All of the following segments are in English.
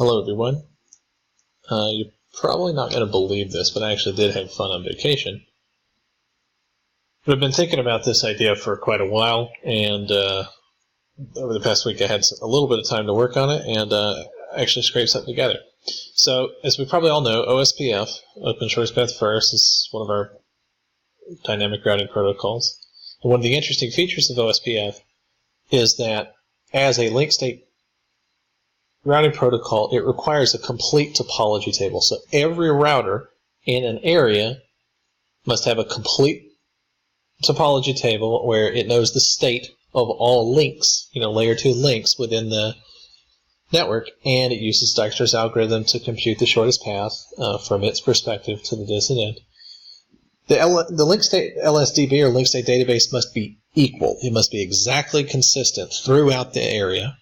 Hello everyone. You're probably not going to believe this, but I actually did have fun on vacation. But I've been thinking about this idea for quite a while, and over the past week I had a little bit of time to work on it, and actually scraped something together. So, as we probably all know, OSPF, Open Shortest Path First, is one of our dynamic routing protocols. And one of the interesting features of OSPF is that as a link state routing protocol, it requires a complete topology table. So every router in an area must have a complete topology table where it knows the state of all links, layer 2 links within the network, and it uses Dijkstra's algorithm to compute the shortest path from its perspective to the distant end. The link state LSDB or link state database must be equal. It must be exactly consistent throughout the area.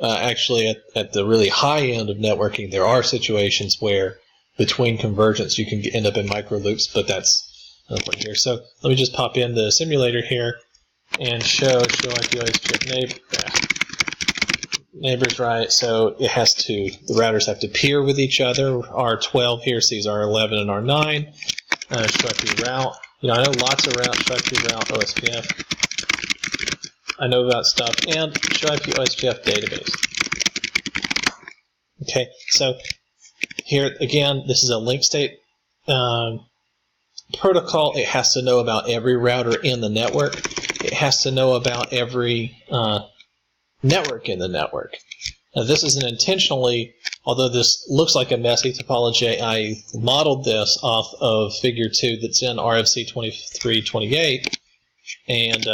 Actually, at the really high end of networking, there are situations where between convergence you can end up in micro loops, but that's not important here. So let me just pop in the simulator here and show IP OSPF neighbors, right? So the routers have to peer with each other. R12 here sees R11 and R9. Show IP route. I know lots of routes. Show IP route OSPF. I know about stuff, and show IP OSPF database. Okay, so here again, this is a link state protocol. It has to know about every router in the network. It has to know about every network in the network. Now, this is an intentionally, although this looks like a messy topology, I modeled this off of Figure 2 that's in RFC 2328, and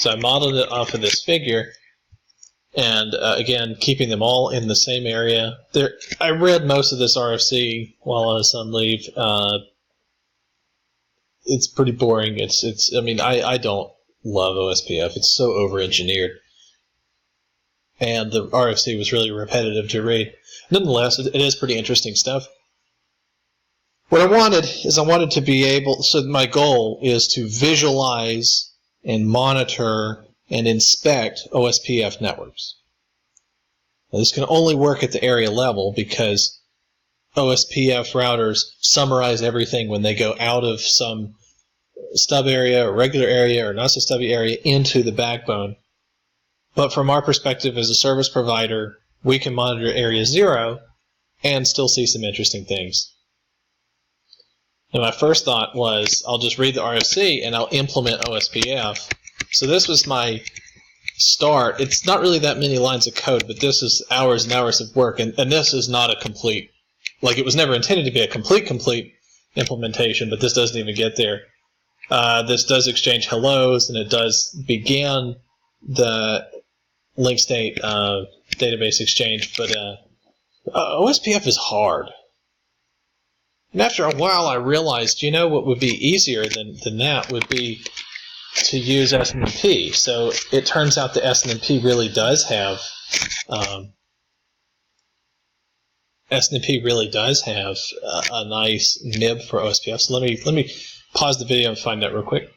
so I modeled it off of this figure, and again, keeping them all in the same area. I read most of this RFC while I was on leave. It's pretty boring. I don't love OSPF. It's so over-engineered, and the RFC was really repetitive to read. Nonetheless, it is pretty interesting stuff. What I wanted to be able. So my goal is to visualize and monitor and inspect OSPF networks. Now, this can only work at the area level because OSPF routers summarize everything when they go out of some stub area or regular area or not so stubby area into the backbone. But from our perspective as a service provider, we can monitor area 0 and still see some interesting things. And my first thought was, I'll just read the RFC and I'll implement OSPF. So this was my start. It's not really that many lines of code, but this is hours and hours of work. And this is not a complete, it was never intended to be a complete implementation, but this doesn't even get there. This does exchange hellos, and it does begin the link state database exchange, but OSPF is hard. And after a while, I realized, what would be easier than that would be to use SNMP. So it turns out the SNMP really does have a nice nib for OSPF. So let me pause the video and find that real quick.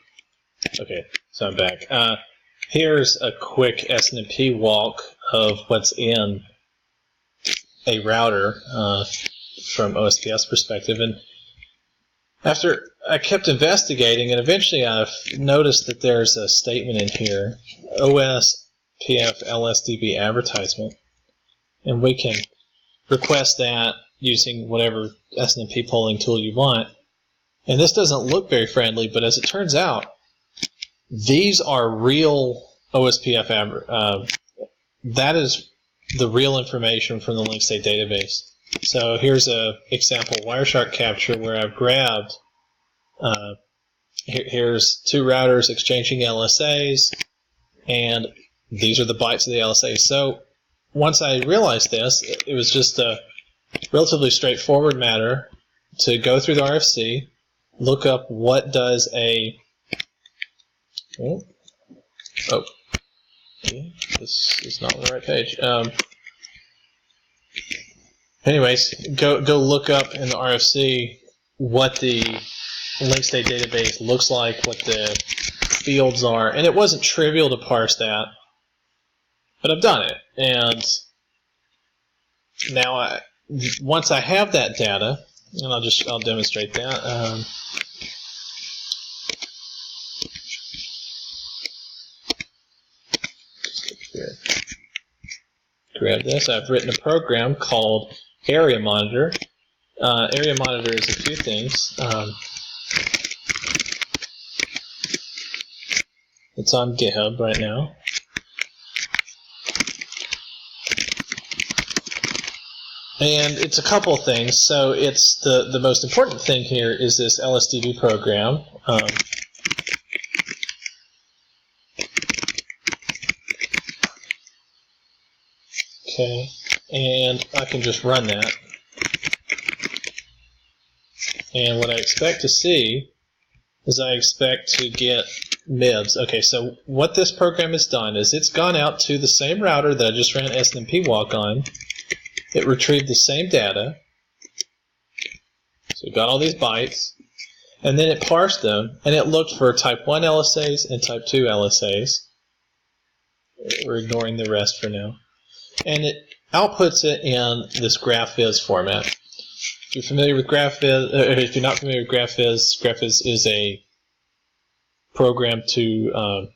Okay, so I'm back. Here's a quick SNMP walk of what's in a router. From OSPF's perspective, and after I kept investigating, and eventually I've noticed that there's a statement in here, OSPF LSDB advertisement, and we can request that using whatever SNMP polling tool you want. And this doesn't look very friendly, but as it turns out, these are real OSPF that is the real information from the link state database. So here's an example Wireshark capture where I've grabbed, here's 2 routers exchanging LSAs, and these are the bytes of the LSA. So once I realized this, it was just a relatively straightforward matter to go through the RFC, look up what does a, this is not on the right page. Anyways, go look up in the RFC what the link state database looks like, what the fields are, and it wasn't trivial to parse that, but I've done it. And now once I have that data, and I'll demonstrate that. Grab this. I've written a program called Area Monitor. Area Monitor is a few things. It's on GitHub right now. And it's a couple of things. So it's the most important thing here is this LSDB program. Okay, and I can just run that. And what I expect to see is I expect to get MIBs. Okay, so what this program has done is it's gone out to the same router that I just ran SNMP walk on. It retrieved the same data. So it got all these bytes. And then it parsed them, and it looked for type 1 LSAs and type 2 LSAs. We're ignoring the rest for now. And it outputs it in this GraphViz format. If you're familiar with GraphViz, or if you're not familiar with GraphViz, GraphViz is a program to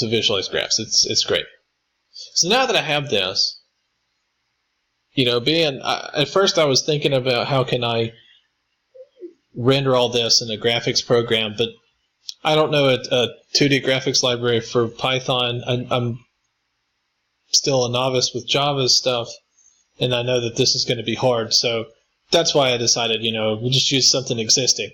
visualize graphs. It's great. So now that I have this, you know, at first I was thinking about how can I render all this in a graphics program, but I don't know a 2D graphics library for Python. I'm still a novice with Java stuff, and I know that this is going to be hard, so that's why I decided, you know, we'll just use something existing.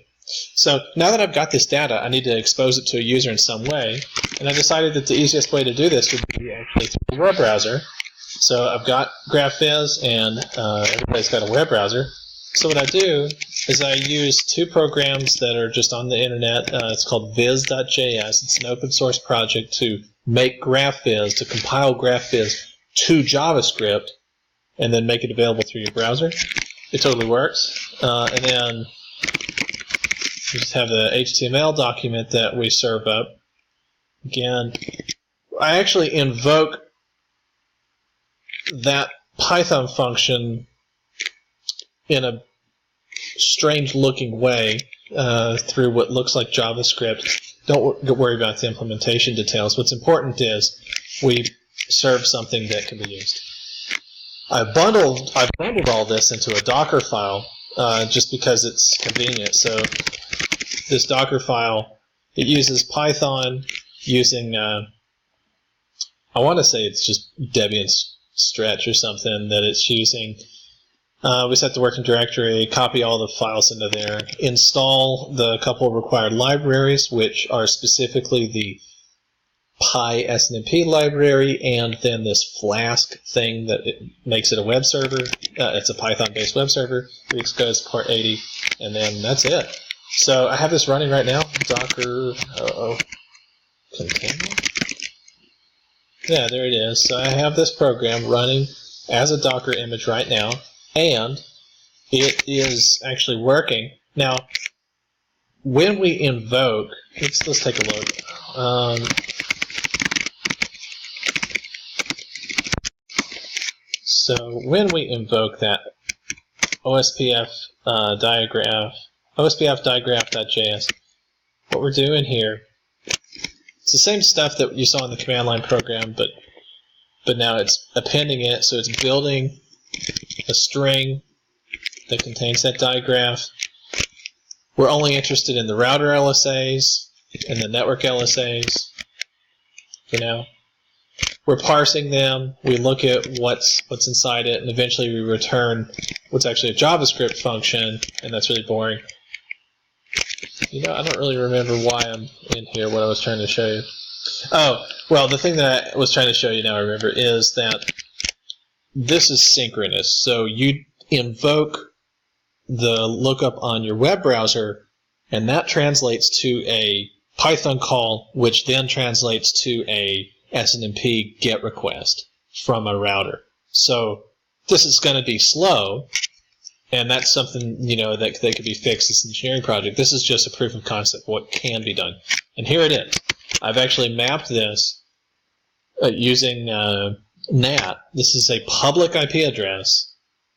So now that I've got this data, I need to expose it to a user in some way, and I decided that the easiest way to do this would be actually through a web browser. So I've got GraphViz, and everybody's got a web browser. So what I do is I use two programs that are just on the internet. It's called viz.js. It's an open source project to make GraphViz, to compile GraphViz to JavaScript, and then make it available through your browser. It totally works. And then we just have the HTML document that we serve up. Again, I actually invoke that Python function in a strange looking way through what looks like JavaScript. Don't worry about the implementation details. What's important is we serve something that can be used. I've bundled all this into a Docker file just because it's convenient. So this Docker file, it uses Python using, I want to say it's just Debian Stretch or something that it's using. We set the working directory, copy all the files into there, install the couple of required libraries, which are specifically the PySNMP library, and then this Flask thing that makes it a web server. It's a Python-based web server. We expose port 80, and then that's it. So I have this running right now. Docker container. Yeah, there it is. So I have this program running as a Docker image right now, and it is actually working. Now, when we invoke, let's take a look. So when we invoke that OSPF digraph.js, what we're doing here, it's the same stuff that you saw in the command line program, but now it's appending it, so it's building a string that contains that digraph. We're only interested in the router LSAs and the network LSAs for now. We're parsing them, we look at what's inside it, and eventually we return what's actually a JavaScript function, and that's really boring. You know, I don't really remember why I'm in here, what I was trying to show you. Oh, well, the thing that I was trying to show you now, I remember, is that this is synchronous. So you invoke the lookup on your web browser, and that translates to a Python call, which then translates to a SNMP GET request from a router. So this is going to be slow, and that's something, you know, that could be fixed as an engineering project. This is just a proof of concept, what can be done. And here it is. I've actually mapped this using NAT. This is a public IP address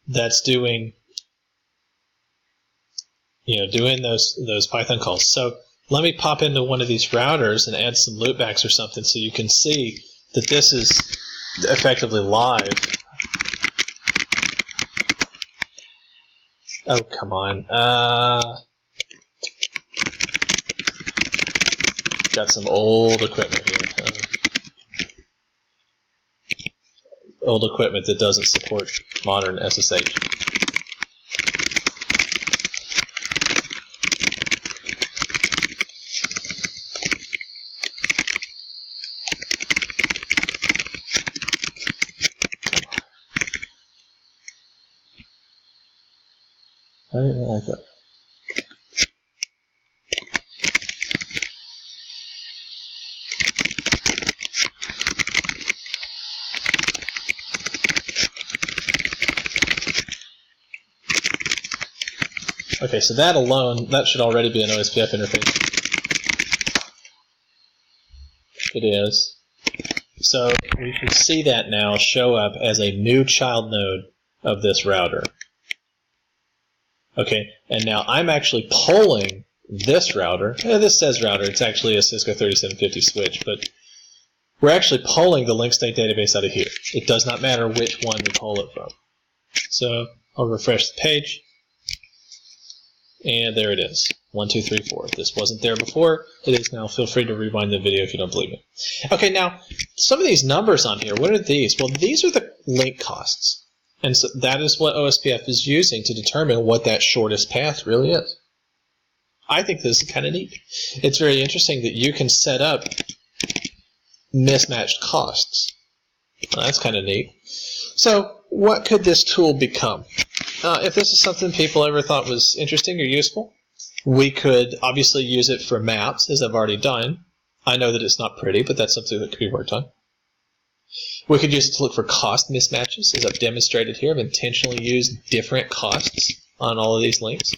that's doing those Python calls. So let me pop into one of these routers and add some loopbacks or something so you can see that this is effectively live. Oh, come on. Got some old equipment here. Old equipment that doesn't support modern SSH. I didn't like that. Okay, so that alone, that should already be an OSPF interface. It is. So we should see that now show up as a new child node of this router. Okay, and now I'm actually polling this router. This says router, it's actually a Cisco 3750 switch, but we're actually polling the link state database out of here. It does not matter which one we poll it from. So I'll refresh the page. And there it is. 1, 2, 3, 4. This wasn't there before. It is now. Feel free to rewind the video if you don't believe me. Okay, now, some of these numbers on here, what are these? Well, these are the link costs. And so that is what OSPF is using to determine what that shortest path really is. I think this is kind of neat. It's very interesting that you can set up mismatched costs. Well, that's kind of neat. So, what could this tool become? If this is something people ever thought was interesting or useful, we could obviously use it for maps, as I've already done. I know that it's not pretty, but that's something that could be worked on. We could use it to look for cost mismatches, as I've demonstrated here. I've intentionally used different costs on all of these links.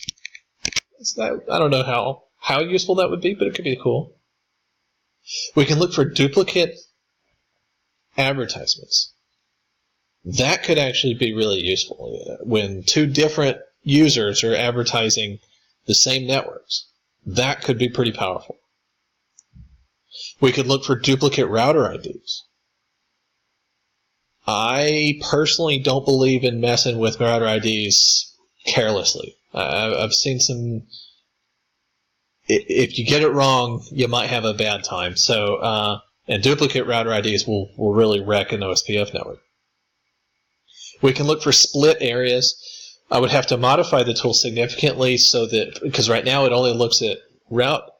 So I don't know how useful that would be, but it could be cool. We can look for duplicate advertisements. That could actually be really useful when two different users are advertising the same networks. That could be pretty powerful. We could look for duplicate router IDs. I personally don't believe in messing with router IDs carelessly. I've seen some... If you get it wrong, you might have a bad time. So, and duplicate router IDs will really wreck an OSPF network. We can look for split areas. I would have to modify the tool significantly so that, because right now it only looks at router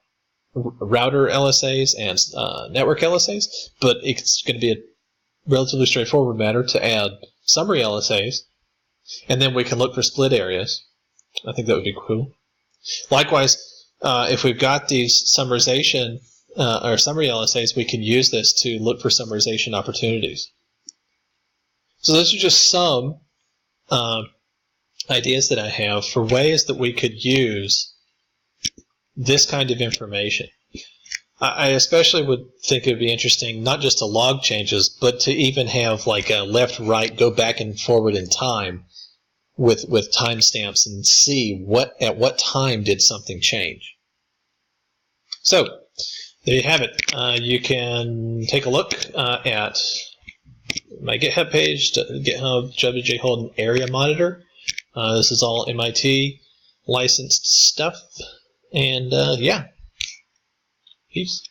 LSAs and network LSAs, but it's going to be a relatively straightforward matter to add summary LSAs, and then we can look for split areas. I think that would be cool. Likewise, if we've got these summarization or summary LSAs, we can use this to look for summarization opportunities. So those are just some ideas that I have for ways that we could use this kind of information. I especially would think it would be interesting not just to log changes, but to even have like a left-right go back and forward in time with timestamps and see at what time did something change. So there you have it. You can take a look at my GitHub page, GitHub W.J. Holden Area Monitor. This is all MIT licensed stuff. And yeah, peace.